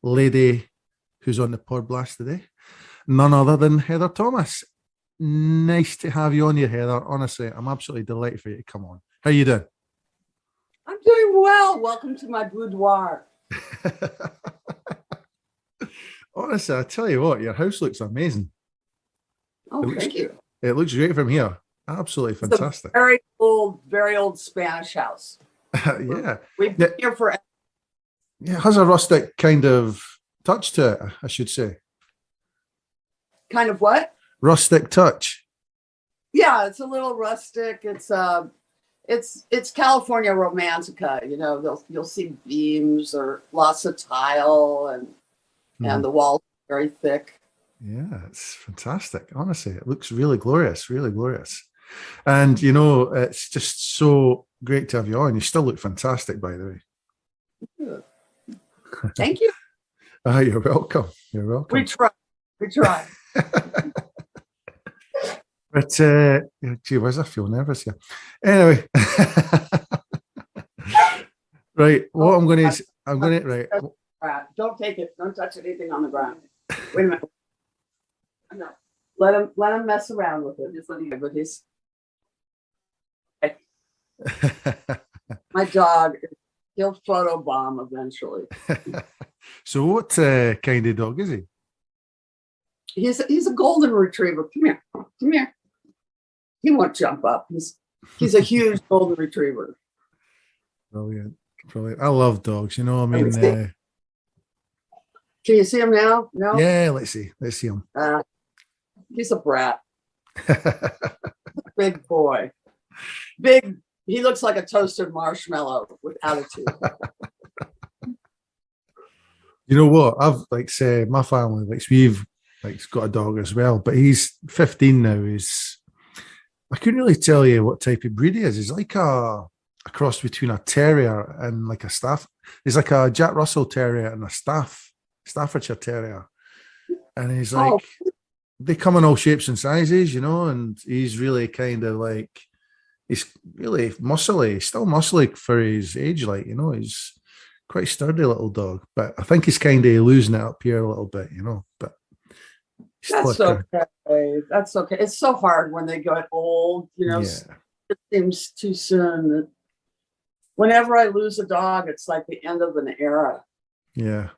lady who's on the pod blast today, none other than Heather Thomas. Nice to have you on here, Heather. Honestly, I'm absolutely delighted for you to come on. How you doing? I'm doing well. Welcome to my boudoir. Honestly, I tell you what, your house looks amazing. Oh, thank you. It looks great from here. Absolutely fantastic. It's a very old Spanish house. Yeah. We've been here for. Yeah, it has a rustic kind of touch to it, I should say. Kind of what? Rustic touch. Yeah, it's a little rustic. It's California Romantica. You know, you'll see beams or lots of tile and the walls are very thick. Yeah, it's fantastic. Honestly, it looks really glorious, really glorious. And, you know, it's just so great to have you on. You still look fantastic, by the way. Thank you. You're welcome. You're welcome. We try. But, gee whiz, I feel nervous here. Anyway. Right, what I'm going to, right. Don't take it. Don't touch anything on the ground. Wait a minute. No. Let him mess around with it. Just let him, but he's my dog. He'll photobomb eventually. So what kind of dog is he? He's a golden retriever. Come here. He won't jump up. He's a huge golden retriever. Brilliant. I love dogs. You know, I mean, can you see him now? No. Yeah, let's see him. He's a brat. Big boy. Big. He looks like a toasted marshmallow with attitude. You know what? I've say my family we've got a dog as well, but he's 15 now. I couldn't really tell you what type of breed he is. He's like a cross between a terrier and like a staff. He's like a Jack Russell Terrier and a Staffordshire Terrier, and he's like they come in all shapes and sizes, you know. And he's really kind of he's really muscly. He's still muscly for his age, you know. He's quite sturdy little dog, but I think he's kind of losing it up here a little bit, you know. But that's okay. That's okay. It's so hard when they get old, you know. Yeah. It seems too soon. Whenever I lose a dog, it's like the end of an era. Yeah.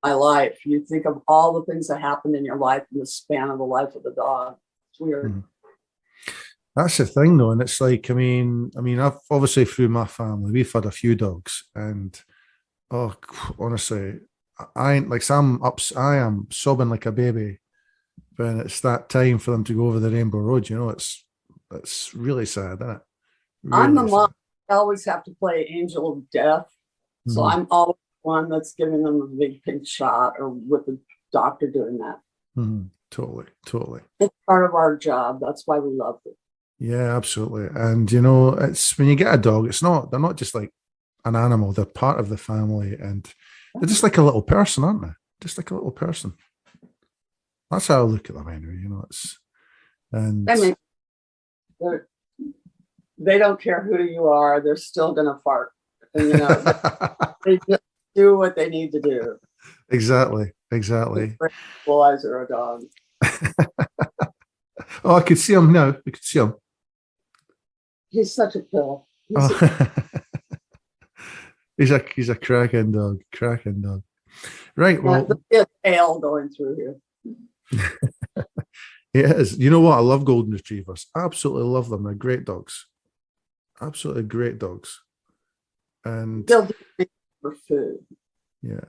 My life. You think of all the things that happened in your life in the span of the life of the dog. It's weird. Mm-hmm. That's the thing, though, and it's I mean, I've obviously through my family, we've had a few dogs, and honestly, I am sobbing like a baby when it's that time for them to go over the Rainbow Road. You know, it's really sad, isn't it? Really I'm the mom. I always have to play Angel of Death, so I'm always one that's giving them a big pink shot, or with the doctor doing that. Totally. It's part of our job. That's why we love it. Yeah, absolutely. And you know, it's when you get a dog, they're not just like an animal, they're part of the family, and they're just like a little person, aren't they? Just like a little person. That's how I look at them anyway, you know. They don't care who you are, they're still gonna fart. And, you know, they just do what they need to do. Exactly. Equalizer a dog. Oh, I could see him now. We could see him. He's such a pill. He's a cracking dog. Right. Well, there's a tail going through here. It is. You know what? I love golden retrievers. Absolutely love them. They're great dogs. Absolutely great dogs. And they'll do anything for food. Yeah.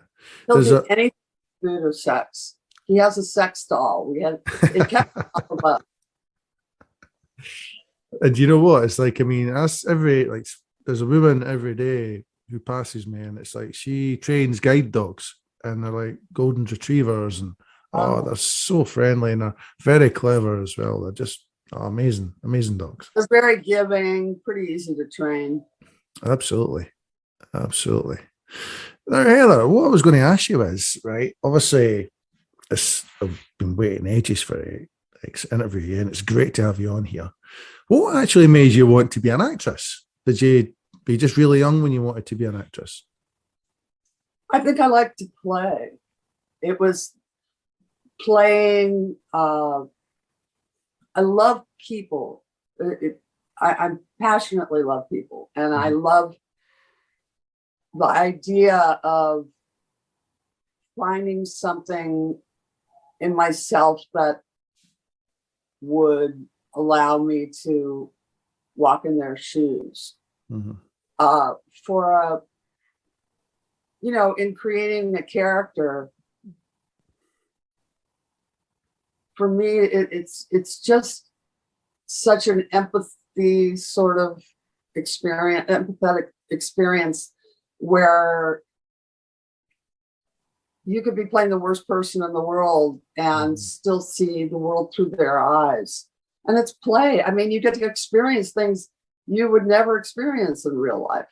They'll do anything for food or sex. He has a sex doll. It kept up. And you know what? It's there's a woman every day who passes me, and it's like she trains guide dogs, and they're like golden retrievers, and they're so friendly and they're very clever as well. They're just amazing dogs. They're very giving, pretty easy to train. Absolutely. Now, Heather, what I was going to ask you is, right, obviously I've been waiting ages for this interview, and it's great to have you on here. What actually made you want to be an actress? Did you be just really young when you wanted to be an actress? I think I like to play. It was playing. I love people. I passionately love people, and I love the idea of finding something in myself that would allow me to walk in their shoes. For a, in creating a character, for me, it's just such an empathy sort of experience, empathetic experience, where you could be playing the worst person in the world and still see the world through their eyes. And it's play. I mean, you get to experience things you would never experience in real life.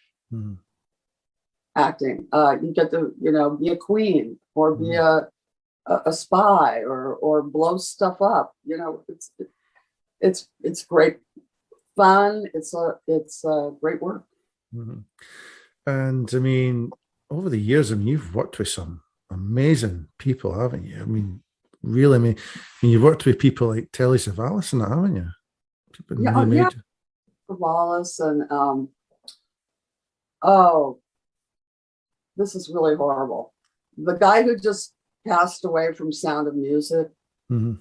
Acting. You get to, be a queen or be a spy or blow stuff up. It's great fun. It's great work. And I mean, over the years, you've worked with some amazing people, haven't you? I mean, really, I mean, you've worked with people like Telly Savalas and that, haven't you? Yeah. Savalas and this is really horrible. The guy who just passed away from Sound of Music. I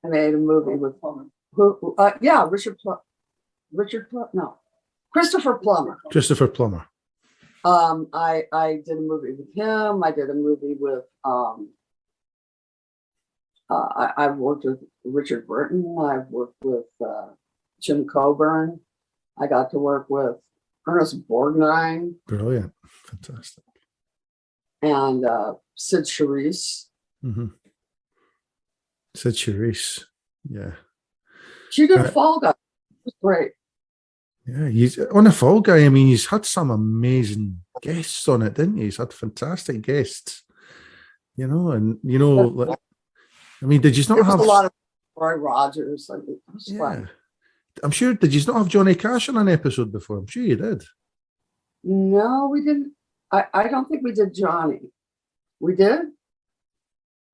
made a movie with him. Christopher Plummer. Christopher Plummer. I did a movie with him. I did a movie with I've worked with Richard Burton. I've worked with Jim Coburn. I got to work with Ernest Borgnine. Brilliant. Fantastic. And Sid Charisse. Sid Charisse. Yeah. She did Fall Guy. It was great. Yeah, he's on a Fall Guy. I mean, he's had some amazing guests on it, didn't he? He's had fantastic guests, I mean, did you not have a lot of Roy Rogers? Fun. I'm sure. Did you not have Johnny Cash on an episode before? I'm sure you did. No, we didn't. I don't think we did Johnny. We did.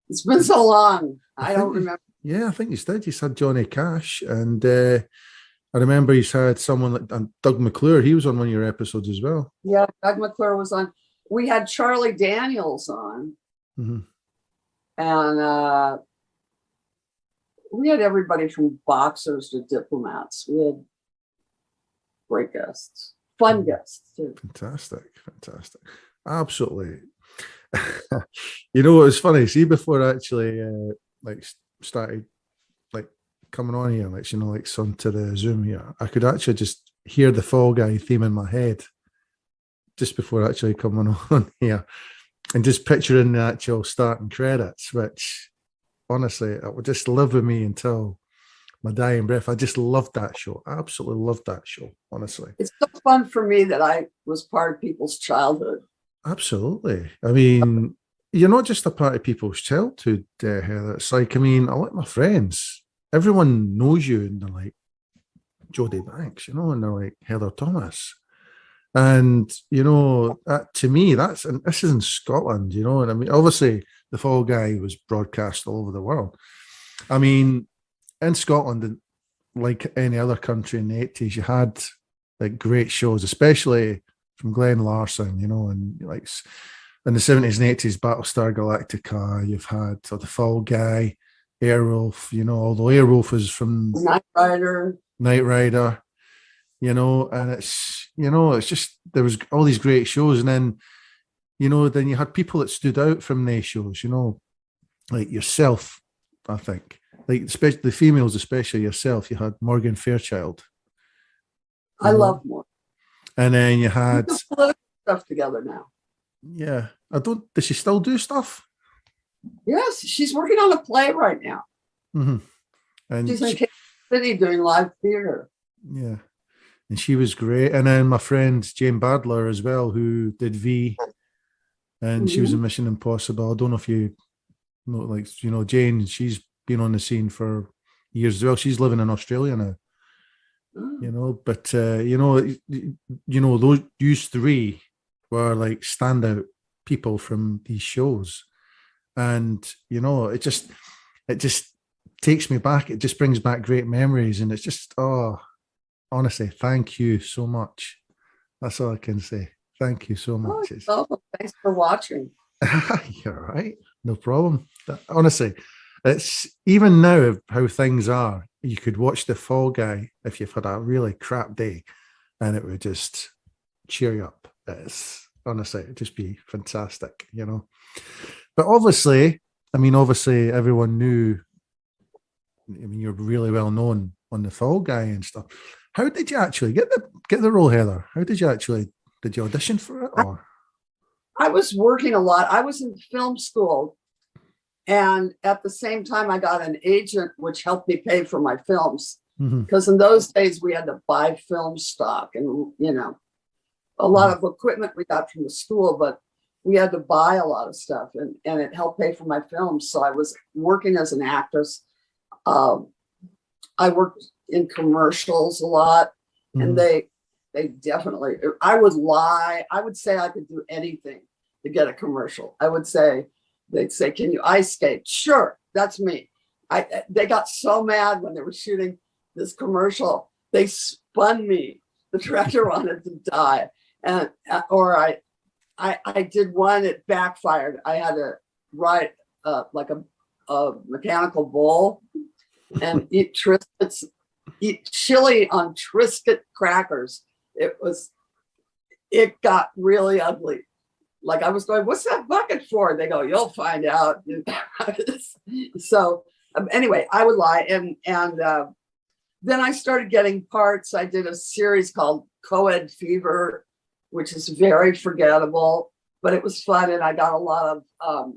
It's been so long. I don't remember. Yeah, I think you did. You had Johnny Cash, and I remember you had someone like Doug McClure. He was on one of your episodes as well. Yeah, Doug McClure was on. We had Charlie Daniels on, and we had everybody from boxers to diplomats. We had great guests, fun guests too. Fantastic. Absolutely. It was funny. See, before I actually started coming on here, onto the Zoom here, I could actually just hear the Fall Guy theme in my head just before actually coming on here, and just picturing the actual starting credits, which honestly, it would just live with me until my dying breath. I just loved that show. I absolutely loved that show, honestly. It's so fun for me that I was part of people's childhood. Absolutely. I mean, you're not just a part of people's childhood, Heather. It's like, I mean, I like my friends. Everyone knows you, and they're like Jodie Banks, and they're like Heather Thomas. And, to me, and this is in Scotland, and I mean, obviously, the Fall Guy was broadcast all over the world. I mean, in Scotland, like any other country in the 80s, you had great shows, especially from Glenn Larson, and in the 70s and 80s, Battlestar Galactica, you've had the Fall Guy, Airwolf, although Airwolf was from Knight Rider, and it's just, there was all these great shows. And then, then you had people that stood out from these shows, like yourself, I think, especially the females, especially yourself. You had Morgan Fairchild. I love Morgan. And then you had stuff together now. Yeah. Does she still do stuff? Yes, she's working on a play right now. And she's in Kansas City doing live theater. Yeah. And she was great. And then my friend Jane Badler as well, who did V, and she was in Mission Impossible. I don't know if you know, Jane, she's been on the scene for years as well. She's living in Australia now. But those three were standout people from these shows. And it just takes me back. It just brings back great memories, and it's just, oh, honestly, thank you so much. That's all I can say. Thank you so much. Oh, thanks for watching. You're right. No problem. Honestly, it's even now how things are. You could watch The Fall Guy if you've had a really crap day, and it would just cheer you up. It's honestly, it'd just be fantastic, But obviously, everyone knew. I mean, you're really well known on The Fall Guy and stuff. How did you actually get the role, Heather? How did you audition for it, or? I was working a lot. I was in film school, and at the same time, I got an agent, which helped me pay for my films. Because in those days, we had to buy film stock, and a lot of equipment we got from the school, but we had to buy a lot of stuff, and it helped pay for my films. So I was working as an actress. I worked in commercials a lot, and they definitely, I would lie. I would say I could do anything to get a commercial. They'd say, can you ice skate? Sure, that's me. They got so mad when they were shooting this commercial. They spun me. The director wanted to die. I did one, it backfired. I had to ride like a mechanical bull and eat chili on Triscuit crackers. It got really ugly. Like I was going, what's that bucket for? They go, you'll find out. So anyway, I would lie. And then I started getting parts. I did a series called Co-ed Fever, which is very forgettable, but it was fun. And I got a lot of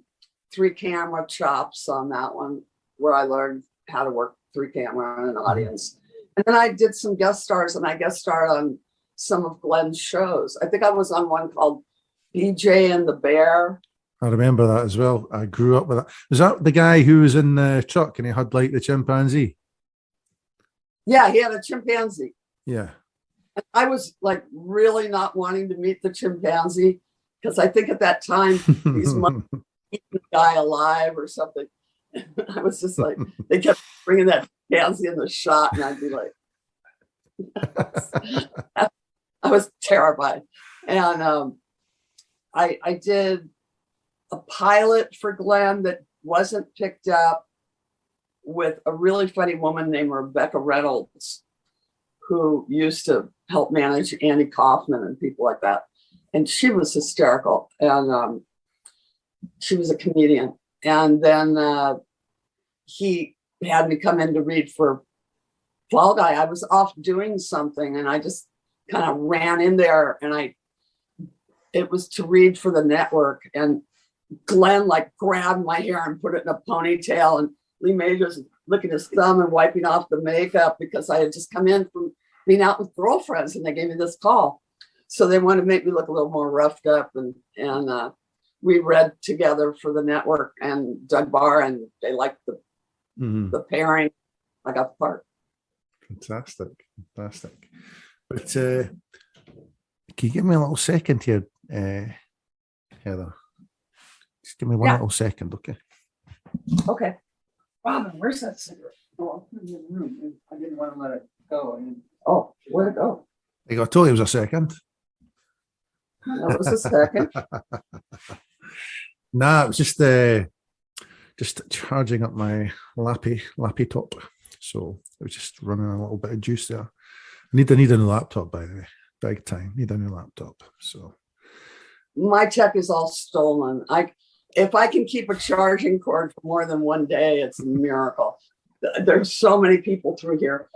3-camera chops on that one, where I learned how to work 3-camera in an audience. And then I did some guest stars, and I guest starred on some of Glenn's shows. I think I was on one called BJ and the Bear. I remember that as well. I grew up with that. Was that the guy who was in the truck and he had like the chimpanzee? Yeah, he had a chimpanzee. Yeah. And I was like really not wanting to meet the chimpanzee, because I think at that time he's eating the guy alive or something. I was just like, they kept bringing that chimpanzee in the shot, and I'd be like, I was terrified. And I did a pilot for Glenn that wasn't picked up, with a really funny woman named Rebecca Reynolds, who used to help manage Andy Kaufman and people like that. And she was hysterical. And she was a comedian. And then he had me come in to read for Fall Guy. I was off doing something, and I just kind of ran in there, and it was to read for the network. And Glenn like grabbed my hair and put it in a ponytail, and Lee Majors licking his thumb and wiping off the makeup, because I had just come in from being out with girlfriends, and they gave me this call. So they wanted to make me look a little more roughed up, and we read together for the network and Doug Barr, and they liked the pairing. I got the part. Fantastic. But can you give me a little second here, Heather? Just give me one little second, okay? Okay. Robin, where's that cigarette? Oh, I put it in the room. I didn't want to let it go. Oh, where'd it go? I told you it was a second. That was a second. Nah, it was just charging up my lappy top. So it was just running a little bit of juice there. I need a new laptop, by the way. Big time. Need a new laptop. So my tech is all stolen. If I can keep a charging cord for more than one day, it's a miracle. There's so many people through here.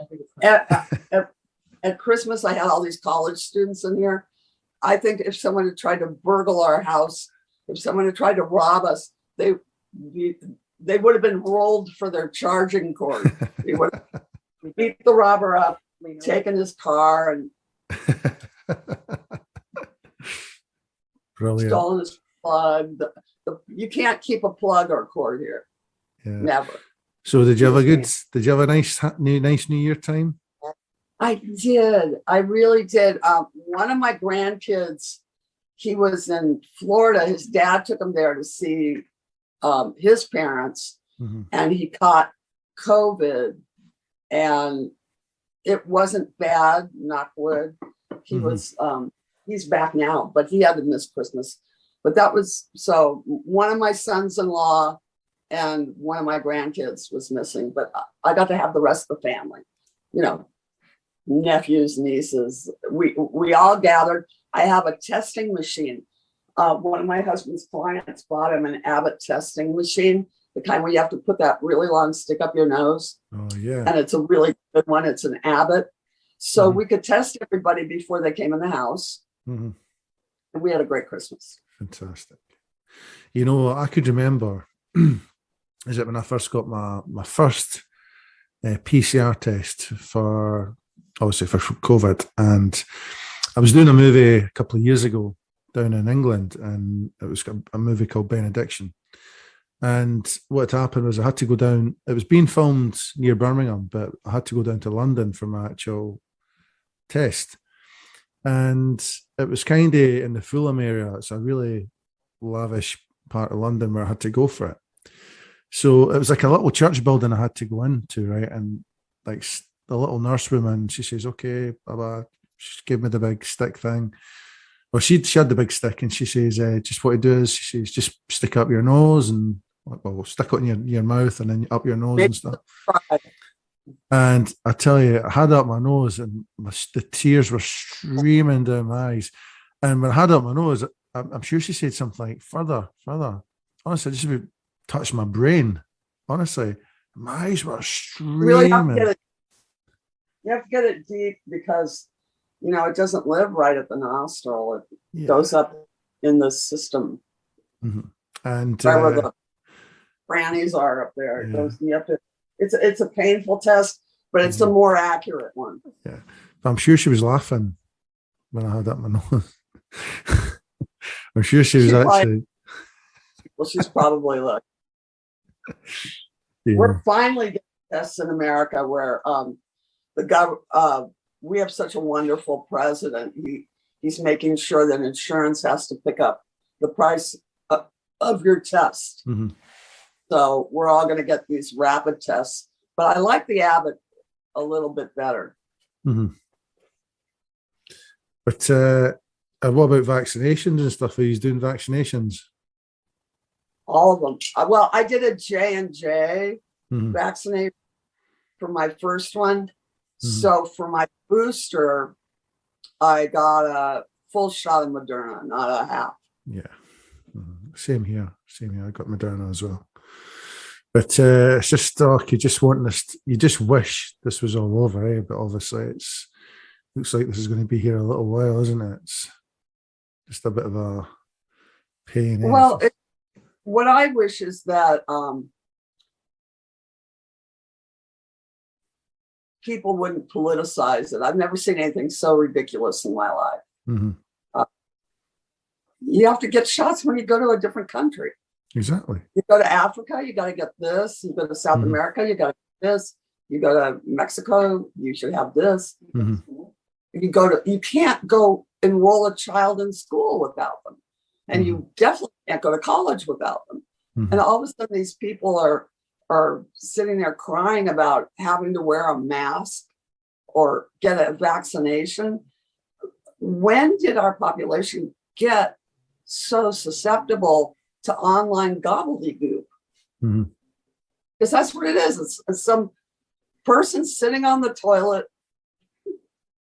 At Christmas, I had all these college students in here. I think if someone had tried to burgle our house, if someone had tried to rob us, they would have been rolled for their charging cord. They would have beat the robber up, taken his car, and stolen his plug. You can't keep a plug or cord here. Yeah. Never. So did you have a nice New Year time? I did. I really did. One of my grandkids, he was in Florida. His dad took him there to see his parents, and he caught COVID, and it wasn't bad, knock wood. He was, he's back now, but he had to miss Christmas. But that was, so one of my sons-in-law and one of my grandkids was missing, but I got to have the rest of the family, you know, nephews, nieces. We all gathered. I have a testing machine. One of my husband's clients bought him an Abbott testing machine, the kind where you have to put that really long stick up your nose. Oh, yeah. And it's a really good one. It's an Abbott. So we could test everybody before they came in the house. And we had a great Christmas. Fantastic. You know, I could remember, is it when I first got my first PCR test for, obviously for COVID, and I was doing a movie a couple of years ago down in England, and it was a movie called Benediction. And what had happened was I had to go down, it was being filmed near Birmingham, but I had to go down to London for my actual test. And it was kind of in the Fulham area. It's a really lavish part of London where I had to go for it. So it was like a little church building I had to go into, right? And like the little nurse woman, she says, okay, bye-bye. She gave me the big stick thing. Well, she had the big stick, and she says, just what you do is, she says, just stick up your nose and, well, stick it in your mouth and then up your nose and stuff. And I tell you, I had it up my nose, and the tears were streaming down my eyes. And when I had it up my nose, I'm sure she said something like, further. Honestly, just about touched my brain. Honestly, my eyes were streaming. Really you have to get it deep because, you know, it doesn't live right at the nostril. It goes up in the system. And right where the crannies are up there. It goes, you have to. It's a painful test, but it's a more accurate one. Yeah, but I'm sure she was laughing when I had that my nose. I'm sure she was actually. Well, she's probably like. We're finally getting tests in America where we have such a wonderful president. He's making sure that insurance has to pick up the price of your test. So we're all going to get these rapid tests, but I like the Abbott a little bit better. But what about vaccinations and stuff? Are you doing vaccinations? All of them. Well, I did a J&J vaccination for my first one. So for my booster, I got a full shot of Moderna, not a half. Yeah. Same here. I got Moderna as well. But it's just you just want this. You just wish this was all over, But obviously, looks like this is going to be here a little while, isn't it? It's just a bit of a pain. Well, what I wish is that people wouldn't politicize it. I've never seen anything so ridiculous in my life. You have to get shots when you go to a different country. Exactly. You go to Africa, you got to get this. You go to South America, you got to get this. You go to Mexico, you should have this. You can't go enroll a child in school without them. And you definitely can't go to college without them. And all of a sudden these people are sitting there crying about having to wear a mask or get a vaccination. When did our population get so susceptible to online gobbledygook? Because that's what it is. It's some person sitting on the toilet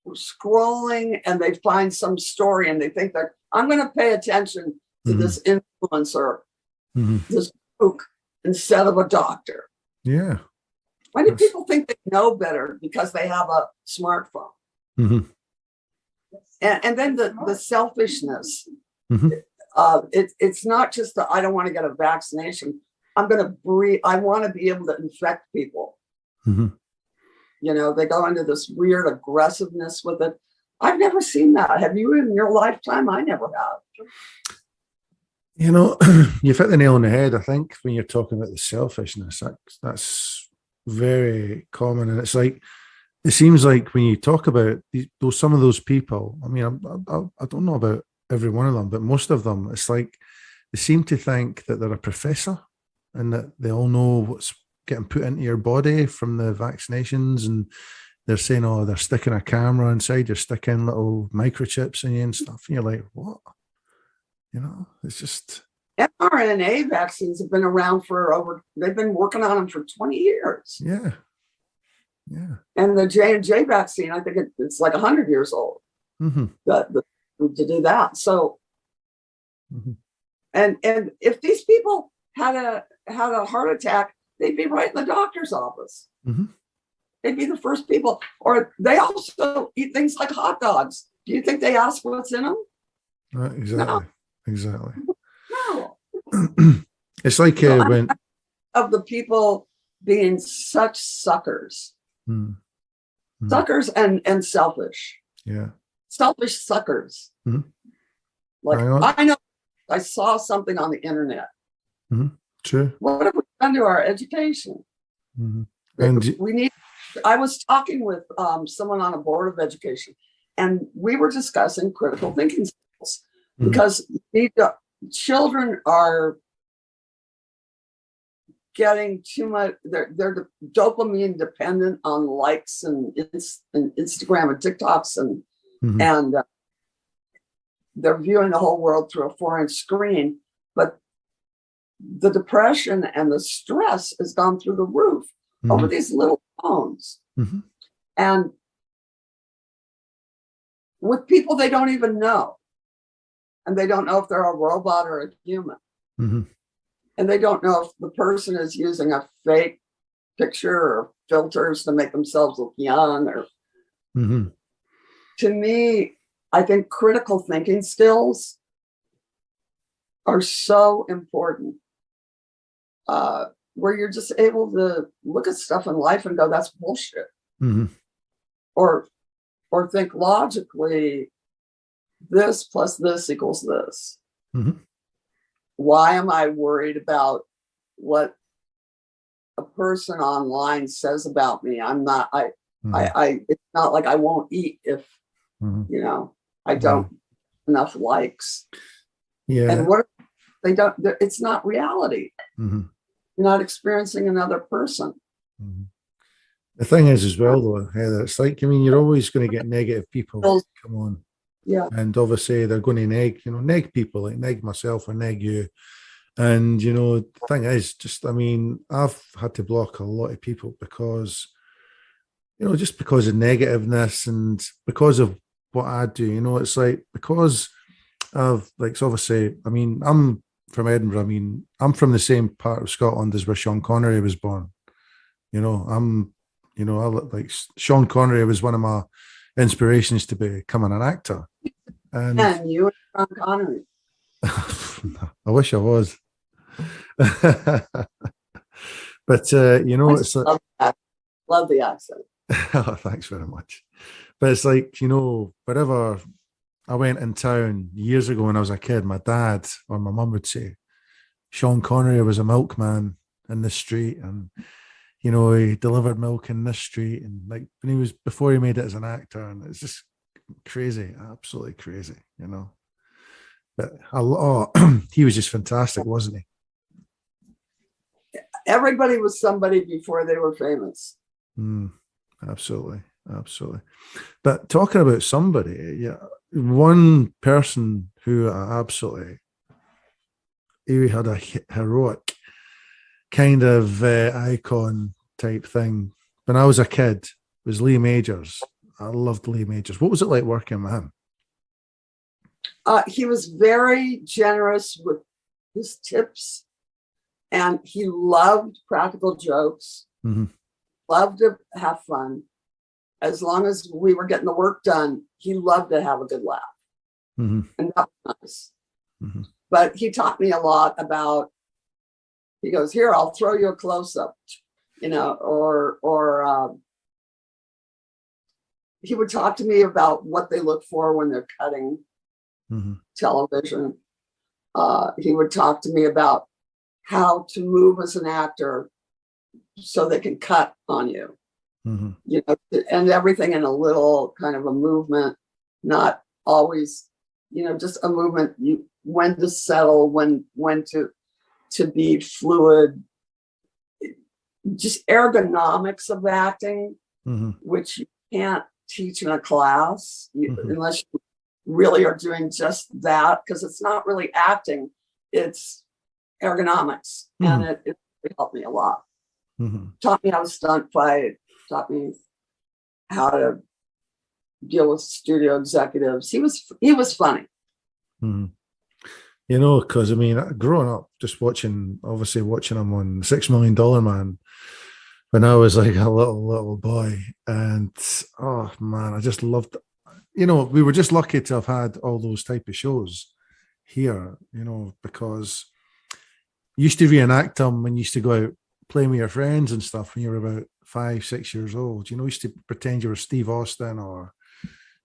scrolling, and they find some story and they think that I'm going to pay attention to this influencer, this kook, instead of a doctor. Yeah. Why do people think they know better because they have a smartphone? And then the selfishness. It's not just that I don't want to get a vaccination. I'm going to breathe. I want to be able to infect people. You know, they go into this weird aggressiveness with it. I've never seen that. Have you in your lifetime? I never have. You know, you've hit the nail on the head, I think, when you're talking about the selfishness. That's very common. And it's like, it seems like when you talk about some of those people, I mean, I don't know about every one of them, but most of them, it's like they seem to think that they're a professor and that they all know what's getting put into your body from the vaccinations, and they're saying, oh, they're sticking a camera inside, you're sticking little microchips in you and stuff. And you're like, what? It's just. mRNA vaccines have been around they've been working on them for 20 years. Yeah. Yeah. And the J&J vaccine, I think it's like 100 years old to do that. So, and if these people had a heart attack, they'd be right in the doctor's office. They'd be the first people. Or they also eat things like hot dogs. Do you think they ask what's in them? Exactly. No. Exactly. No. It's like when of the people being such suckers, suckers and selfish. Yeah. Selfish suckers. Like, I know I saw something on the internet. True. What have we done to our education? And I was talking with someone on a board of education, and we were discussing critical thinking skills because children are getting too much. They're dopamine dependent on likes and Instagram and TikToks, and they're viewing the whole world through a 4-inch screen. But the depression and the stress has gone through the roof over these little phones, and with people they don't even know, and they don't know if they're a robot or a human. And they don't know if the person is using a fake picture or filters to make themselves look young. Or to me, I think critical thinking skills are so important, where you're just able to look at stuff in life and go, that's bullshit. Or think logically, this plus this equals this. Why am I worried about what a person online says about me? I'm not, it's not like I won't eat if, I don't enough likes. Yeah. And what they don't, it's not reality. You're not experiencing another person. The thing is as well, though, Heather, it's like, you're always going to get negative people. Come on. Yeah. And obviously they're going to neg people, like neg myself or neg you. And, the thing is just, I've had to block a lot of people because, just because of negativeness and because of what I do, it's like, because of, like, so obviously, I'm from Edinburgh. I'm from the same part of Scotland as where Sean Connery was born. Sean Connery was one of my inspirations to becoming an actor. And you and Sean Connery. I wish I was. But it's love the accent. Oh, thanks very much. But it's like, wherever I went in town years ago when I was a kid, my dad or my mum would say, Sean Connery was a milkman in the street, and he delivered milk in this street, and like when he was before he made it as an actor, and it's just crazy, absolutely crazy, But he was just fantastic, wasn't he? Everybody was somebody before they were famous. Absolutely. But talking about somebody, one person who he had a heroic kind of icon type thing when I was a kid was Lee Majors. I loved Lee Majors. What was it like working with him? He was very generous with his tips, and he loved practical jokes, loved to have fun. As long as we were getting the work done, he loved to have a good laugh. And that was nice. But he taught me a lot about, he goes, here, I'll throw you a close-up, or he would talk to me about what they look for when they're cutting television. He would talk to me about how to move as an actor so they can cut on you, and everything in a little kind of a movement, not always, just a movement, when to settle, when to, to be fluid, just ergonomics of acting, which you can't teach in a class unless you really are doing just that, because it's not really acting, it's ergonomics. And it helped me a lot. Taught me how to stunt fight, taught me how to deal with studio executives. He was funny. You know, because I mean, growing up, just watching him on $6 Million Man when I was like a little boy, and oh man, I just loved. You know, we were just lucky to have had all those type of shows here. You know, because you used to reenact them when you used to go out playing with your friends and stuff when you were about 5, 6 years old. You know, you used to pretend you were Steve Austin, or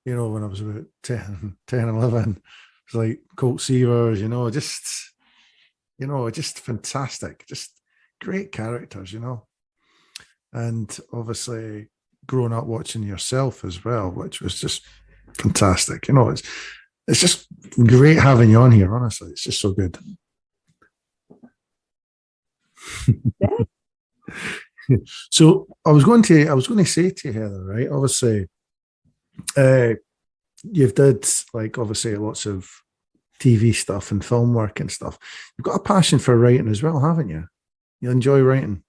you know, when I was about 10, 11. It's like Colt Seavers, just fantastic, just great characters, you know. And obviously growing up watching yourself as well, which was just fantastic. You know, it's just great having you on here, honestly. It's just so good. So I was going to say to you, Heather, right? Obviously, you've did like obviously lots of TV stuff and film work and stuff. You've got a passion for writing as well, haven't you? You enjoy writing.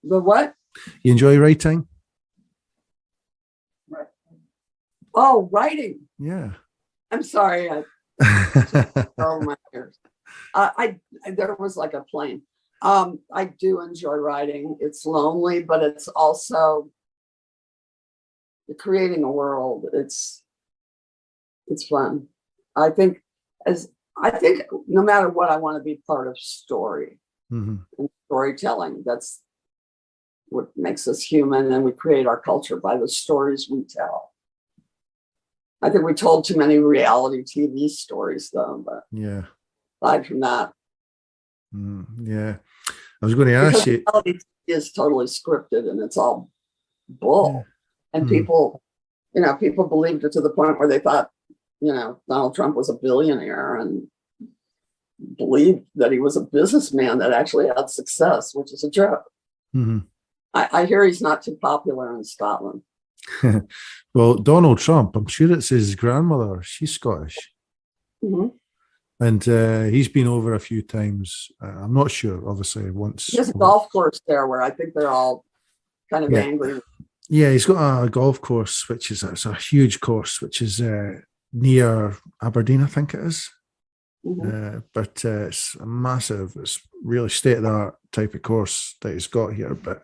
The what? You enjoy writing? Right. Oh, writing. Yeah. I'm sorry. Oh my ears. There was like a plane. I do enjoy writing. It's lonely, but it's also creating a world. It's fun. I think no matter what, I want to be part of story and storytelling. That's what makes us human, and we create our culture by the stories we tell. I think we told too many reality TV stories, though. But yeah, aside from that, yeah, I was going to ask you. Reality TV is totally scripted, and it's all bull. Yeah. And people believed it to the point where they thought, Donald Trump was a billionaire and believed that he was a businessman that actually had success, which is a joke. I hear he's not too popular in Scotland. Well, Donald Trump, I'm sure it's his grandmother. She's Scottish. And he's been over a few times. I'm not sure, obviously, once. There's a golf course there where I think they're all kind of angry. Yeah, he's got a golf course, which is it's a huge course, which is near Aberdeen, I think it is. But it's a massive, it's really state-of-the-art type of course that he's got here. But,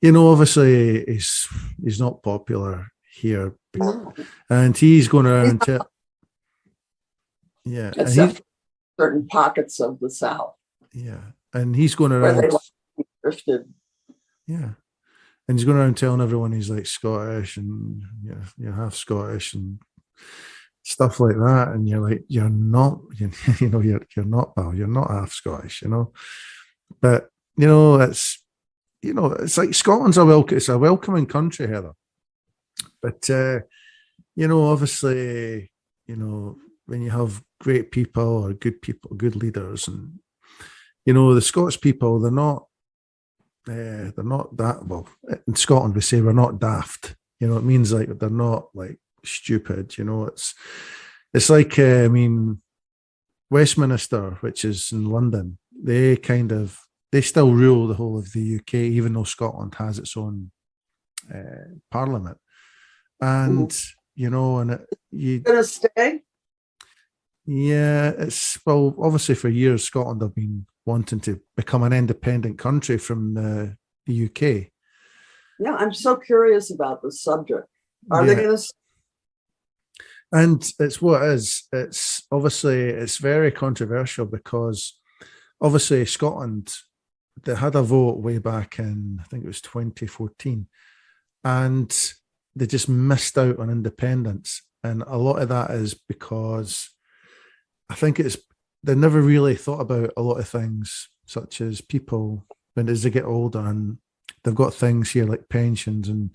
obviously he's not popular here. And he's going around to... Yeah. Except certain pockets of the South. Yeah. And he's going around... Drifted. Yeah. And he's going around telling everyone he's like Scottish and you're half Scottish and stuff like that. And you're like, you're not, you're not, pal, you're not half Scottish, But, it's like Scotland's it's a welcoming country, Heather. But, obviously, when you have great people or good leaders and, the Scots people, they're not that, well, in Scotland we say we're not daft, it means like they're not like stupid, it's like, Westminster, which is in London, they still rule the whole of the UK, even though Scotland has its own parliament. And, you gonna stay? Yeah, obviously for years, Scotland have been wanting to become an independent country from the UK. Yeah, I'm so curious about the subject. Are they going to? And it's what it is. It's obviously, it's very controversial because obviously Scotland, they had a vote way back in, I think it was 2014, and they just missed out on independence. And a lot of that is because I think they never really thought about a lot of things, such as people, as they get older and they've got things here like pensions and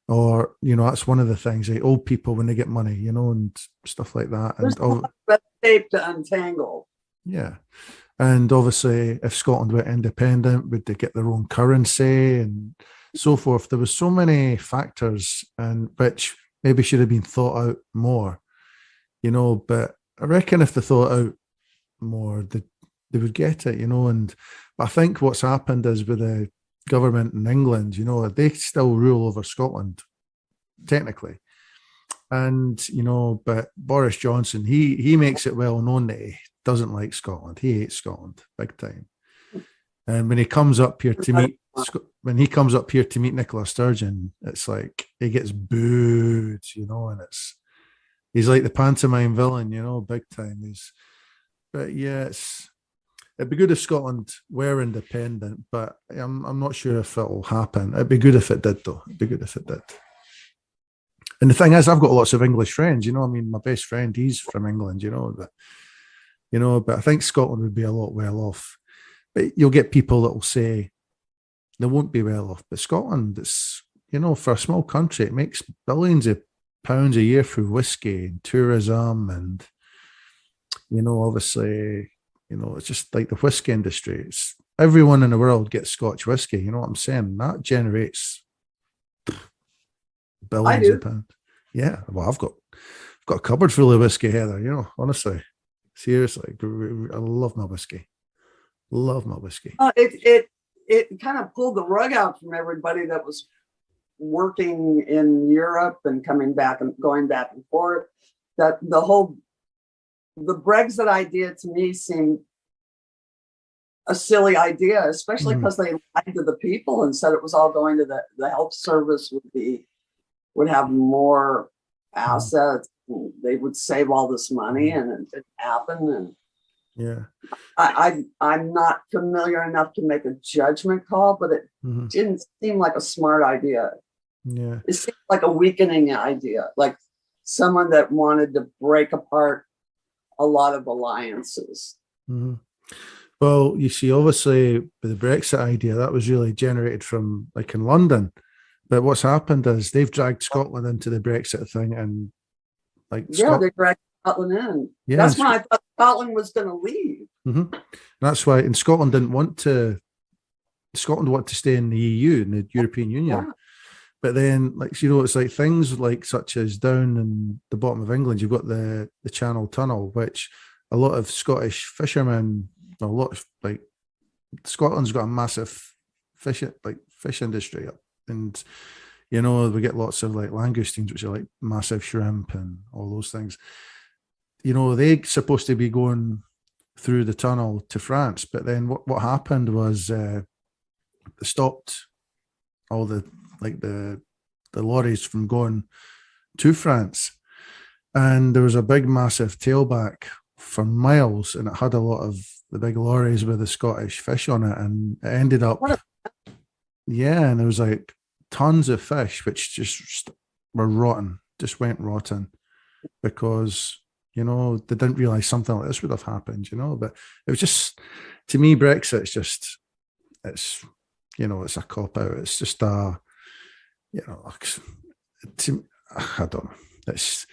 or that's one of the things. Like old people when they get money, and stuff like that, There's and a lot of red tape to untangle. yeah. And obviously, if Scotland were independent, would they get their own currency and so forth? There was so many factors, and which maybe should have been thought out more, But I reckon if they thought out more, they would get it, And but I think what's happened is with the government in England, they still rule over Scotland technically, and but Boris Johnson, he makes it well known that he doesn't like Scotland. He hates Scotland big time. And when he comes up here to meet Nicola Sturgeon, it's like he gets booed, and he's like the pantomime villain, big time. But yeah, it'd be good if Scotland were independent, but I'm not sure if it'll happen. It'd be good if it did, though. It'd be good if it did. And the thing is, I've got lots of English friends. I mean, my best friend, he's from England. But I think Scotland would be a lot well off. But you'll get people that will say they won't be well off. But Scotland, it's for a small country, it makes billions of pounds a year through whiskey and tourism, and obviously, it's just like the whiskey industry. It's everyone in the world gets Scotch whiskey. You know what I'm saying? That generates billions of pounds. Yeah, well, I've got a cupboard full of whiskey, Heather. Honestly, seriously, I love my whiskey. Love my whiskey. It kind of pulled the rug out from everybody that was working in Europe and coming back and going back and forth. That the Brexit idea to me seemed a silly idea, especially because they lied to the people and said it was all going to the health service would have more assets. They would save all this money, and it didn't happen. And yeah, I'm not familiar enough to make a judgment call, but it didn't seem like a smart idea. Yeah, it seemed like a weakening idea, like someone that wanted to break apart a lot of alliances. Well, you see, obviously, with the Brexit idea, that was really generated from like in London. But what's happened is they've dragged Scotland into the Brexit thing, and like they dragged Scotland in. Yeah, that's when I thought Scotland was going to leave. That's why, and Scotland wanted to stay in the EU, in the European Union. Yeah. But then, it's like things like such as down in the bottom of England, you've got the Channel Tunnel, which a lot of Scottish fishermen, Scotland's got a massive fish industry up, and we get lots of like langoustines, which are like massive shrimp and all those things. They're supposed to be going through the tunnel to France, but then what happened was they stopped all the lorries from going to France, and there was a big massive tailback for miles, and it had a lot of the big lorries with the Scottish fish on it, and it ended up and there was like tons of fish which just were rotten, just went rotten, because they didn't realize something like this would have happened, but it was just, to me, Brexit, it's a cop out. It's just I don't know. It's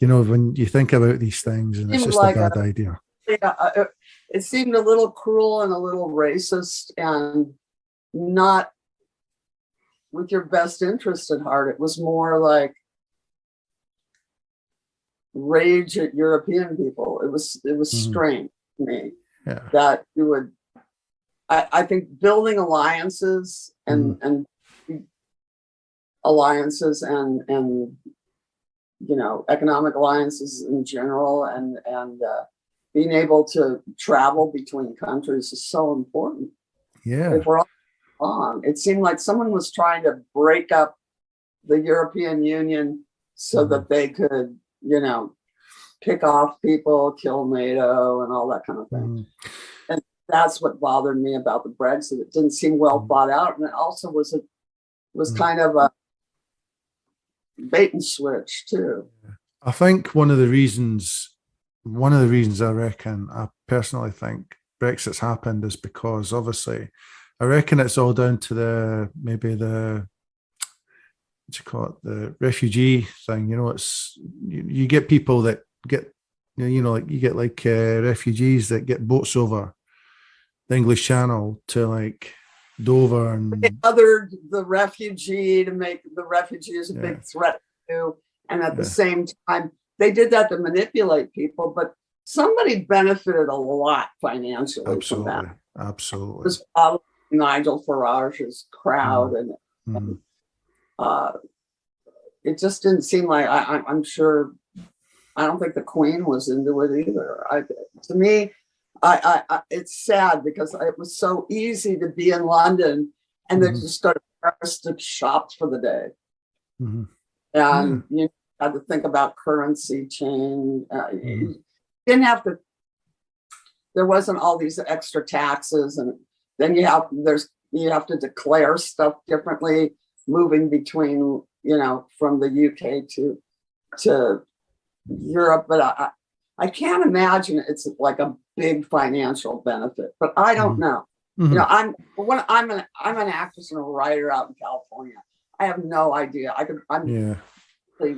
when you think about these things, and it's just like a bad idea. Yeah, it seemed a little cruel and a little racist, and not with your best interest at heart. It was more like rage at European people. It was strange to me that you would. I think building alliances and alliances and economic alliances in general, and being able to travel between countries is so important. Yeah, if we're all on, it seemed like someone was trying to break up the European Union so that they could, pick off people, kill NATO, and all that kind of thing. And that's what bothered me about the Brexit. It didn't seem well thought out, and it also was kind of a bait and switch too. I think one of the reasons I personally think Brexit's happened is because, obviously, I reckon it's all down to maybe the what you call it, the refugee thing. It's you get people that get like you get like refugees that get boats over the English Channel to like Dover, and they othered the refugee to make the refugees a big threat to, and at the same time they did that to manipulate people, but somebody benefited a lot financially from that. Absolutely. It was probably Nigel Farage's crowd, and it just didn't seem like I'm sure. I don't think the Queen was into it either. To me, it's sad because it was so easy to be in London and then just start to shop for the day, and you had to think about currency change. You didn't have to. There wasn't all these extra taxes, and then you have to declare stuff differently, moving between from the UK to Europe. But I can't imagine it's like a big financial benefit. But I don't know. I'm an actress and a writer out in California. I have no idea. I'm really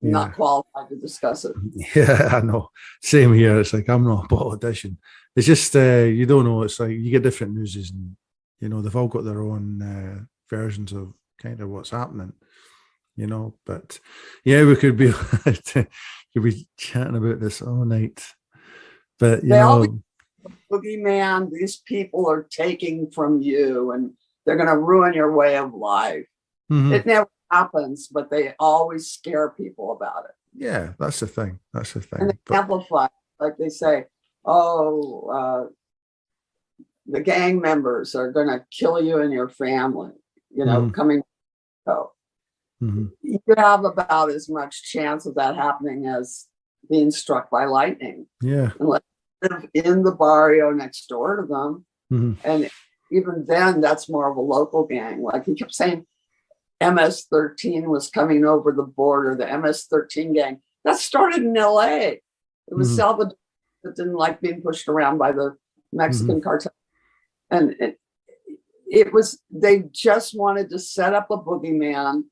not qualified to discuss it. Yeah, I know. Same here. It's like I'm not a politician. It's just you don't know. It's like you get different newses, and they've all got their own versions of kind of what's happening. But yeah, we could be chatting about this all night. But boogeyman, these people are taking from you, and they're going to ruin your way of life. It never happens, but they always scare people about it. Yeah, that's the thing. And they amplify, like they say, the gang members are going to kill you and your family, coming. You have about as much chance of that happening as being struck by lightning. Yeah. Unless you live in the barrio next door to them. And even then, that's more of a local gang. Like he kept saying, MS-13 was coming over the border, the MS-13 gang. That started in LA. It was Salvador that didn't like being pushed around by the Mexican cartel. And they just wanted to set up a boogeyman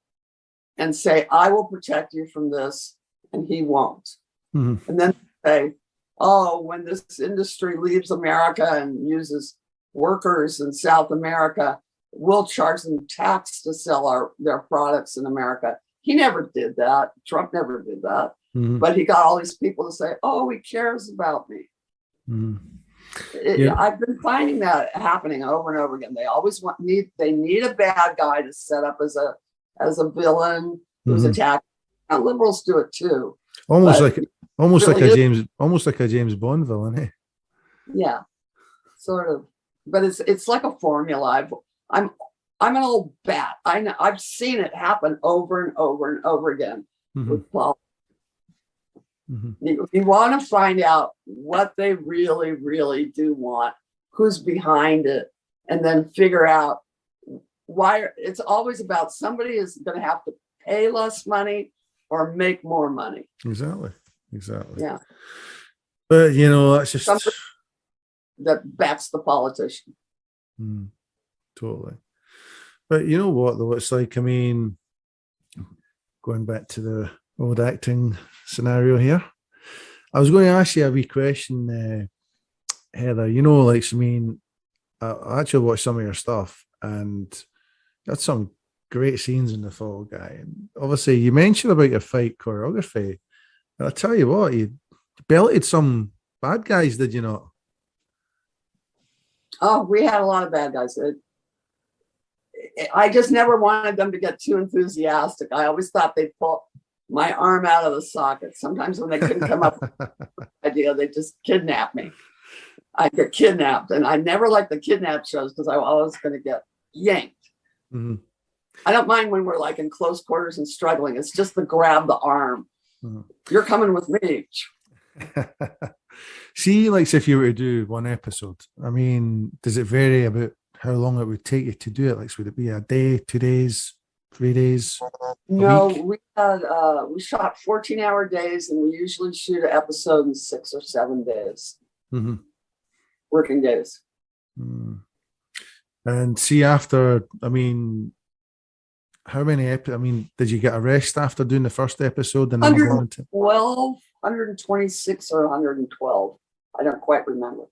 and say, I will protect you from this, and he won't. And then say, when this industry leaves America and uses workers in South America, we'll charge them tax to sell their products in America. He never did that. Trump never did that. But he got all these people to say, he cares about me. I've been finding that happening over and over again. They always need a bad guy to set up as a villain who's attacked. Now, liberals do it too. Almost like a James Bond villain, eh? Yeah, sort of. But it's like a formula. I'm an old bat. I know. I've seen it happen over and over and over again with politics. You want to find out what they really, really do want, who's behind it, and then figure out why. It's always about somebody is going to have to pay less money or make more money. Exactly. Yeah. But that's just somebody that backs the politician. Totally. But you know what though? It's like, going back to the old acting scenario here, I was going to ask you a wee question, Heather. I actually watched some of your stuff, and you had some great scenes in The Fall Guy. And obviously, you mentioned about your fight choreography, and I tell you what, you belted some bad guys, did you not? Oh, we had a lot of bad guys. I just never wanted them to get too enthusiastic. I always thought they'd pull my arm out of the socket. Sometimes when they couldn't come up with an idea, they just kidnap me. I get kidnapped, and I never liked the kidnap shows because I was always going to get yanked. I don't mind when we're like in close quarters and struggling. It's just the grab the arm. You're coming with me. See, like if you were to do one episode, does it vary about how long it would take you to do it? Like, would it be a day, 2 days, 3 days? No, we shot 14-hour days, and we usually shoot an episode in 6 or 7 days. Working days. And see, after, How many I mean, did you get a rest after doing the first episode and then go on to 126 or 112? I don't quite remember.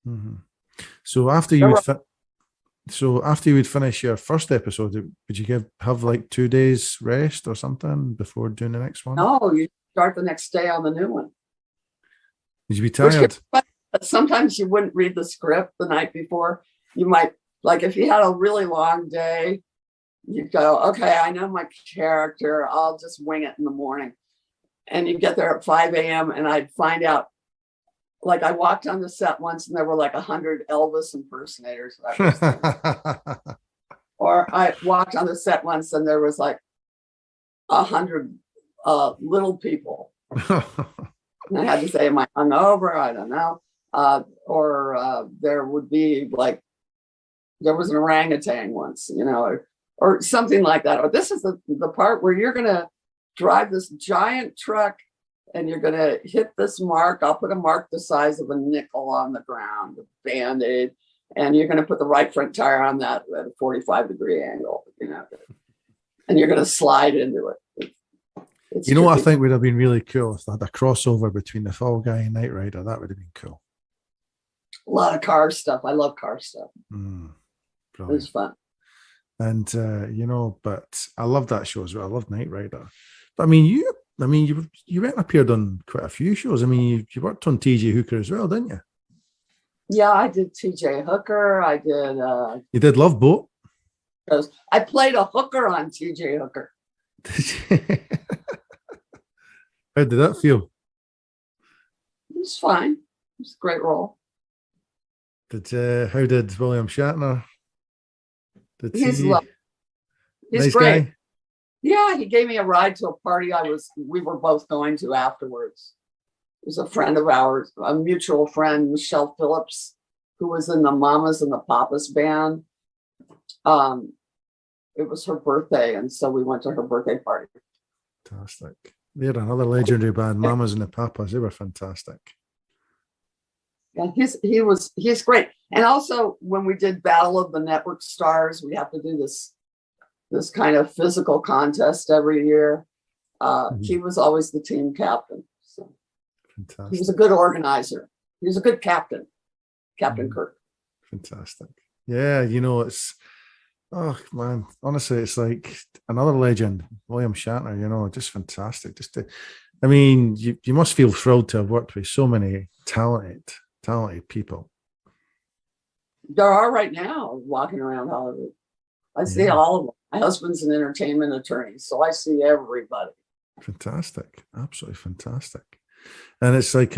Mm-hmm. So after you would finish your first episode, would you have like 2 days rest or something before doing the next one? No, you start the next day on the new one. Would you be tired? Sometimes you wouldn't read the script the night before. You might, like, if you had a really long day, you'd go, okay, I know my character. I'll just wing it in the morning. And you get there at 5 a.m. and I'd find out, like, I walked on the set once and there were like 100 Elvis impersonators. Or I walked on the set once and there was like 100 little people. And I had to say, am I hungover? I don't know. Or there would be like, there was an orangutan once, or something like that. Or this is the part where you're going to drive this giant truck and you're going to hit this mark. I'll put a mark the size of a nickel on the ground, a Band-Aid, and you're going to put the right front tire on that at a 45-degree angle, and you're going to slide into it. What I think would have been really cool if they had a crossover between the Fall Guy and Knight Rider. That would have been cool. A lot of car stuff. I love car stuff. It was fun. And but I love that show as well. I love Knight Rider. But I mean, you went and appeared on quite a few shows. I mean, you worked on T.J. Hooker as well, didn't you? Yeah, I did T.J. Hooker. I did. You did Love Boat. I played a hooker on T.J. Hooker. How did that feel? It was fine. It was a great role. How did William Shatner? He's nice great. Guy? Yeah, he gave me a ride to a party we were both going to afterwards. It was a friend of ours, a mutual friend, Michelle Phillips, who was in the Mamas and the Papas band. It was her birthday, and so we went to her birthday party. Fantastic. They're another legendary band, Mamas and the Papas. They were fantastic. Yeah, he's great. And also, when we did Battle of the Network Stars, we have to do this kind of physical contest every year. He was always the team captain. So fantastic. He was a good organizer. He was a good captain, Captain Kirk. Fantastic. Yeah, it's, oh man, honestly, it's like another legend, William Shatner, just fantastic. You must feel thrilled to have worked with so many talented people. There are right now walking around Hollywood. I see all of them. My husband's an entertainment attorney, so I see everybody. Fantastic. Absolutely fantastic. And it's like,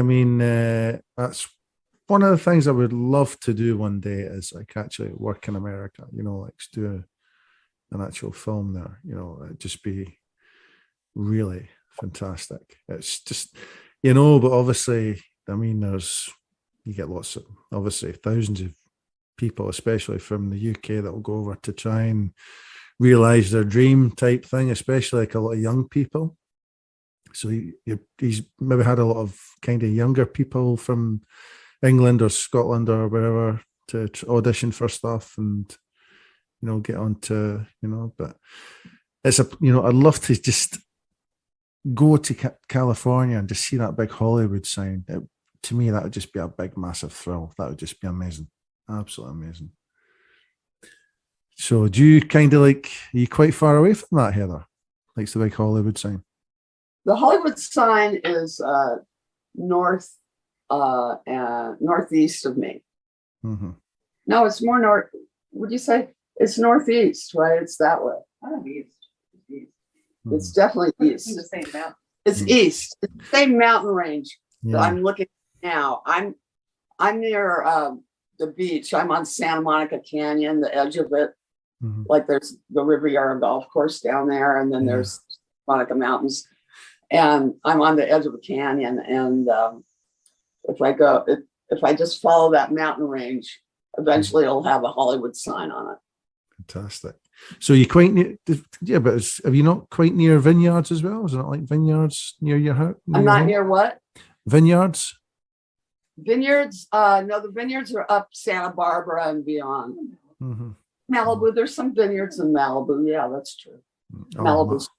that's one of the things I would love to do one day is like actually work in America, like do an actual film there, it'd just be really fantastic. It's just, but obviously, you get lots of, obviously, thousands of people, especially from the UK, that will go over to try and realize their dream type thing, especially like a lot of young people. So he's maybe had a lot of kind of younger people from England or Scotland or wherever to audition for stuff and, get on to, but it's I'd love to just go to California and just see that big Hollywood sign. To me, that would just be a big, massive thrill. That would just be amazing. Absolutely amazing. So do you kind of are you quite far away from that, Heather? Like the big Hollywood sign? The Hollywood sign is north and northeast of me. Mm-hmm. No, it's more north. Would you say it's northeast, right? It's that way. I don't know, east. Mm-hmm. It's definitely east. It's the same mountain. It's east. It's the same mountain range that I'm looking at now. I'm near the beach. I'm on Santa Monica Canyon, the edge of it. Mm-hmm. Like there's the Riviera golf course down there, and then there's Monica Mountains. And I'm on the edge of a canyon. And if I just follow that mountain range, eventually it'll have a Hollywood sign on it. Fantastic. So you're quite near, but are you not quite near vineyards as well? Is it not like vineyards near your house? I'm not near what? Vineyards? Vineyards? No, the vineyards are up Santa Barbara and beyond. Mm-hmm. Malibu, there's some vineyards in Malibu. Yeah, that's true. Oh, Malibu's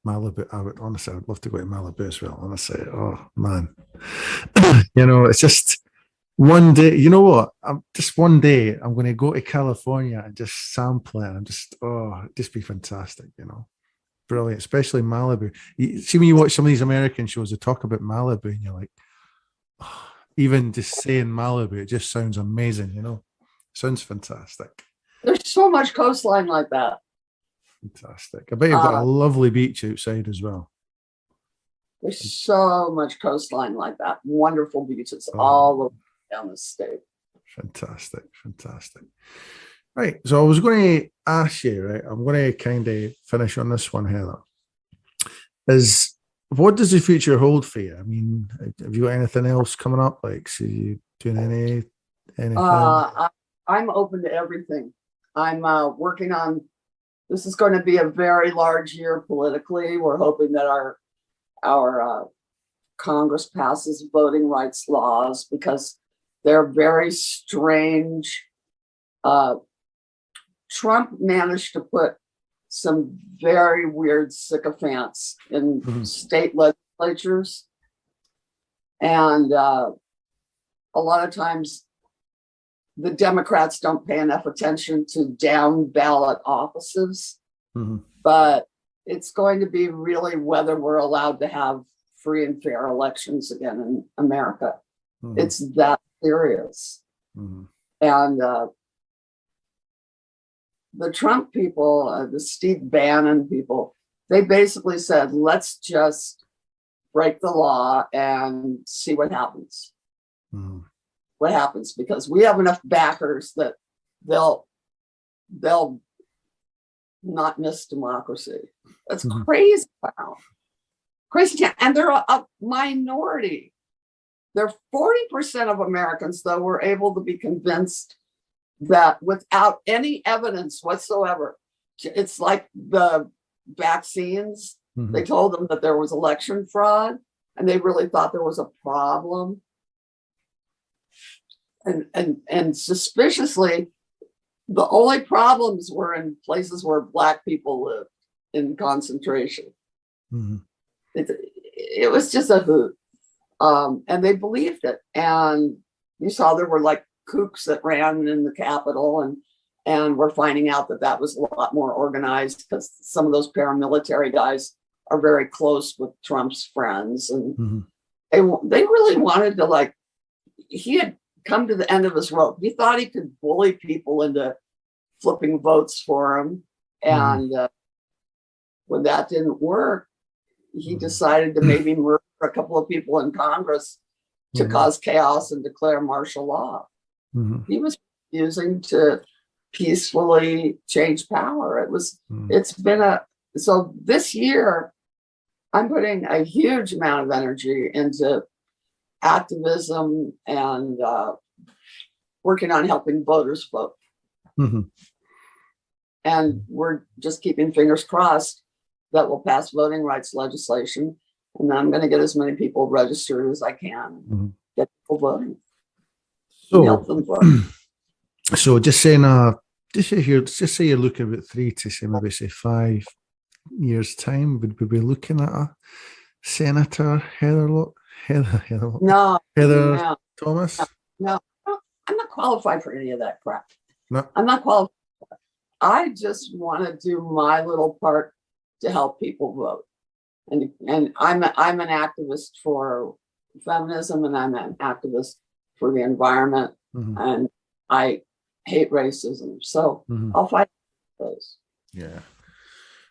Malibu. I would love to go to Malibu as well. Honestly, oh man, it's just one day. You know what? I'm just one day. I'm going to go to California and just sample it. And it'd just be fantastic. Brilliant, especially Malibu. You see, when you watch some of these American shows, they talk about Malibu, and you're like, oh, even just saying Malibu, it just sounds amazing. Sounds fantastic. There's so much coastline like that. Fantastic. I bet you've got a lovely beach outside as well. There's so much coastline like that. Wonderful beaches all over down the state. Fantastic. Right. So I was going to ask you, right? I'm going to kind of finish on this one, Heather. What does the future hold for you? I mean, have you got anything else coming up? Like, so you doing anything? I'm open to everything. I'm working on. This is going to be a very large year politically. We're hoping that our Congress passes voting rights laws because they're very strange. Trump managed to put some very weird sycophants in state legislatures. And a lot of times the Democrats don't pay enough attention to down ballot offices, but it's going to be really whether we're allowed to have free and fair elections again in America. It's that serious. And the Trump people, the Steve Bannon people, they basically said, let's just break the law and see what happens. What happens, because we have enough backers that they'll not miss democracy. That's crazy. Wow. Crazy. And they're a minority. They're 40% of Americans, though, were able to be convinced that without any evidence whatsoever, it's like the vaccines. They told them that there was election fraud, and they really thought there was a problem. And suspiciously, the only problems were in places where Black people lived in concentration. It was just a hoot. And they believed it. And you saw there were like kooks that ran in the Capitol, and we're finding out that was a lot more organized because some of those paramilitary guys are very close with Trump's friends. And they really wanted to, he had come to the end of his rope. He thought he could bully people into flipping votes for him. And when that didn't work, he decided to maybe murder a couple of people in Congress to cause chaos and declare martial law. He was using to peacefully change power. So this year, I'm putting a huge amount of energy into activism and working on helping voters vote. And we're just keeping fingers crossed that we'll pass voting rights legislation. And then I'm going to get as many people registered as I can, get people voting, and help them vote. So just say you're looking about 3 to maybe 5 years' time, would we be looking at a Senator Heather Thomas? No, I'm not qualified for any of that crap. No. I'm not qualified. I just want to do my little part to help people vote. And I'm an activist for feminism, and I'm an activist for the environment, and I hate racism. So I'll fight those. Yeah.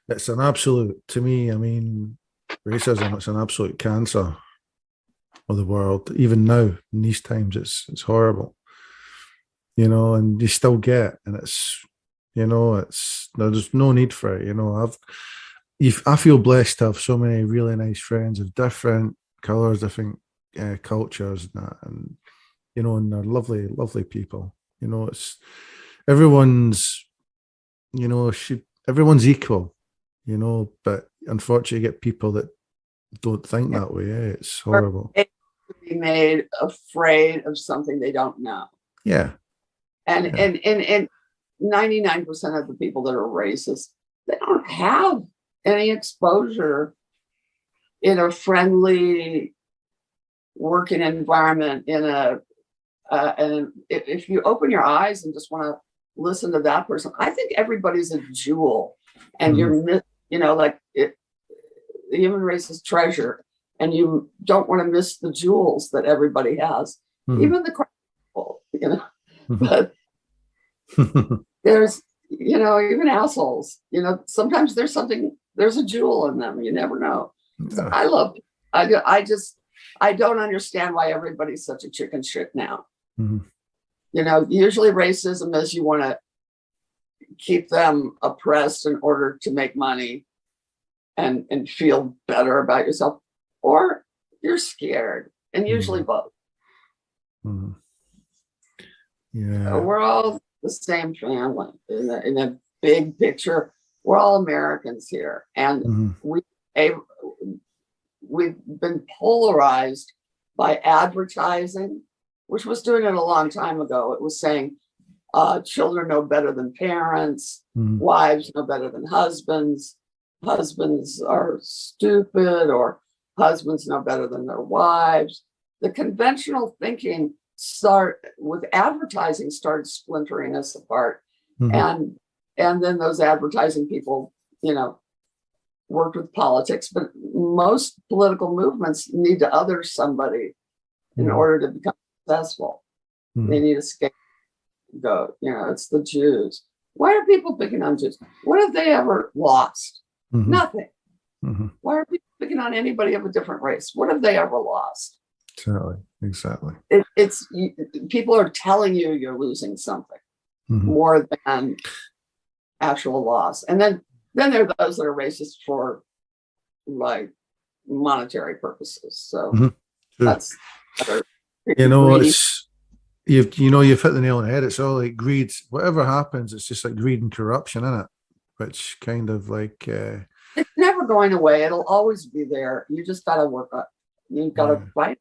It's an absolute, to me, I mean, racism, it's an absolute cancer of the world. Even now, in these times, it's horrible. And you still get, and there's no need for it. I feel blessed to have so many really nice friends of different colors, different cultures, and they're lovely, lovely people. It's everyone's equal, but unfortunately, you get people that don't think that way. It's horrible. To be made afraid of something they don't know. Yeah. And 99% of the people that are racist, they don't have any exposure in a friendly working environment, and if you open your eyes and just want to listen to that person, I think everybody's a jewel, and you're, like the human race is treasure, and you don't want to miss the jewels that everybody has, even the people, but there's, even assholes, sometimes there's a jewel in them. You never know. So I don't understand why everybody's such a chicken shit now. Usually racism is you want to keep them oppressed in order to make money and feel better about yourself, or you're scared, and usually both. Yeah, we're all the same family in a big picture. We're all Americans here, and we've been polarized by advertising, which was doing it a long time ago. It was saying children know better than parents, wives know better than husbands, husbands are stupid, or husbands know better than their wives. The conventional thinking with advertising started splintering us apart. And then those advertising people, worked with politics, but most political movements need to other somebody in order to become successful. They need a scapegoat. It's the Jews. Why are people picking on Jews? What have they ever lost? Nothing. Why are people picking on anybody of a different race? What have they ever lost? Exactly. It's people are telling you you're losing something more than actual loss. And then there are those that are racist for like monetary purposes. So that's you've hit the nail on the head. It's all like greed. Whatever happens, it's just like greed and corruption, isn't it? Which kind of like it's never going away. It'll always be there. You just gotta work on it. You've got to fight,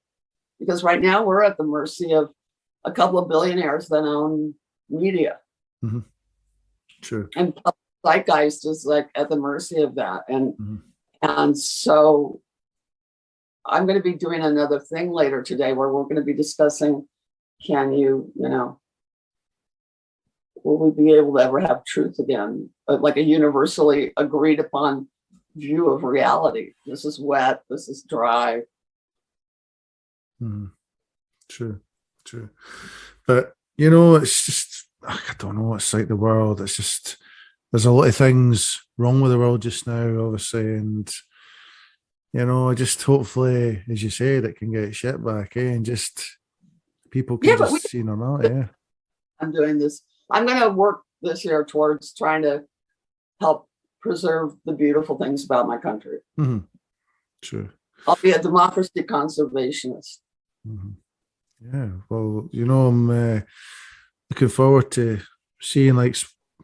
because right now we're at the mercy of a couple of billionaires that own media. True. And zeitgeist is like at the mercy of that. And so I'm going to be doing another thing later today where we're going to be discussing, will we be able to ever have truth again? Like a universally agreed upon view of reality. This is wet, this is dry. True. But, it's just, I don't know, it's like the world. It's just, there's a lot of things wrong with the world just now, obviously. And, just hopefully, as you said, it can get shit back, and just people can I'm doing this. I'm going to work this year towards trying to help preserve the beautiful things about my country. True. I'll be a democracy conservationist. Yeah, well, I'm looking forward to seeing like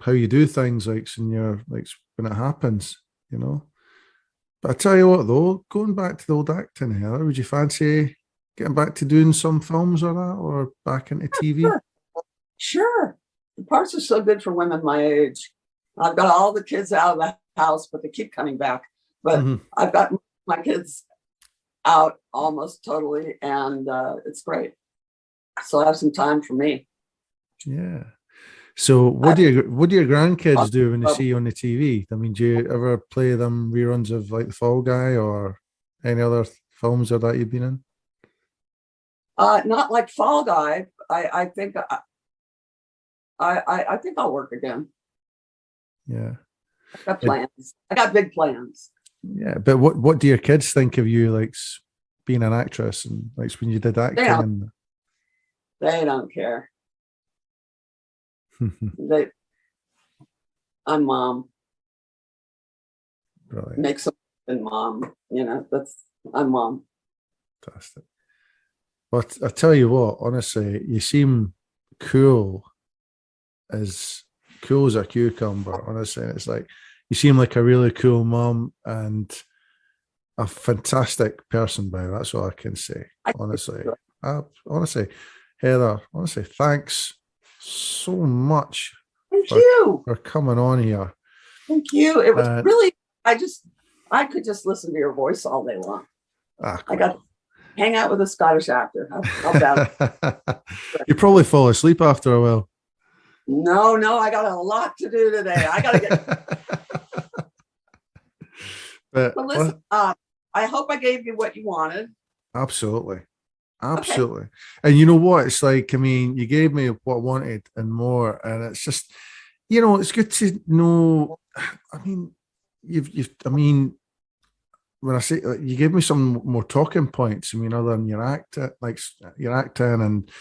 how you do things, like in your when it happens, But I tell you what, though, going back to the old acting, Heather, would you fancy getting back to doing some films or that, or back into TV? Sure. The parts are so good for women my age. I've got all the kids out of the house, but they keep coming back. But I've got my kids out almost totally, and it's great. So I have some time for me. Yeah. So what do your grandkids do when they see you on the TV? I mean, do you ever play them reruns of like The Fall Guy or any other films or that you've been in? Not like Fall Guy. I think I think I'll work again. Yeah. I got plans. I got big plans. Yeah, but what do your kids think of you, like being an actress, and like when you did acting? They don't care. I'm mom. Right. Make something mom. I'm mom. Fantastic. But I tell you what, honestly, you seem cool as a cucumber. Honestly, it's like you seem like a really cool mom and a fantastic person, by that's all I can say. Honestly, Heather, honestly, thanks so much Thank you for coming on here. Thank you. It was really, I could just listen to your voice all day long. Cool. I got to hang out with a Scottish actor. How bad? You probably fall asleep after a while. No, I got a lot to do today. I got to get. But listen, I hope I gave you what you wanted. Absolutely. Okay. And you know what? It's like, I mean, you gave me what I wanted and more. And it's just, it's good to know. I mean, when I say you gave me some more talking points, I mean, other than your acting, and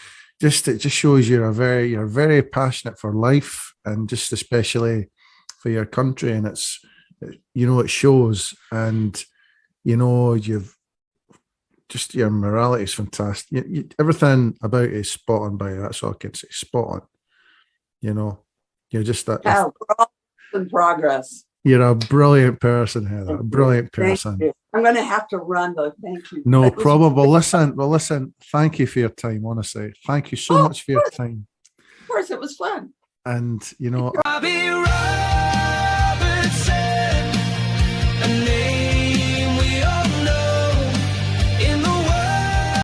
just it just shows you're very passionate for life, and just especially for your country, and it shows, and you've just your morality is fantastic. Everything about it is spot on. By you, that's all I can say. Spot on. You're just that. Yeah, we're all in progress. You're a brilliant person, Heather. A brilliant person. Thank you. I'm going to have to run, though. Thank you. No problem. Well, listen. Thank you for your time. Honestly, thank you so much for your time. Of course, it was fun. And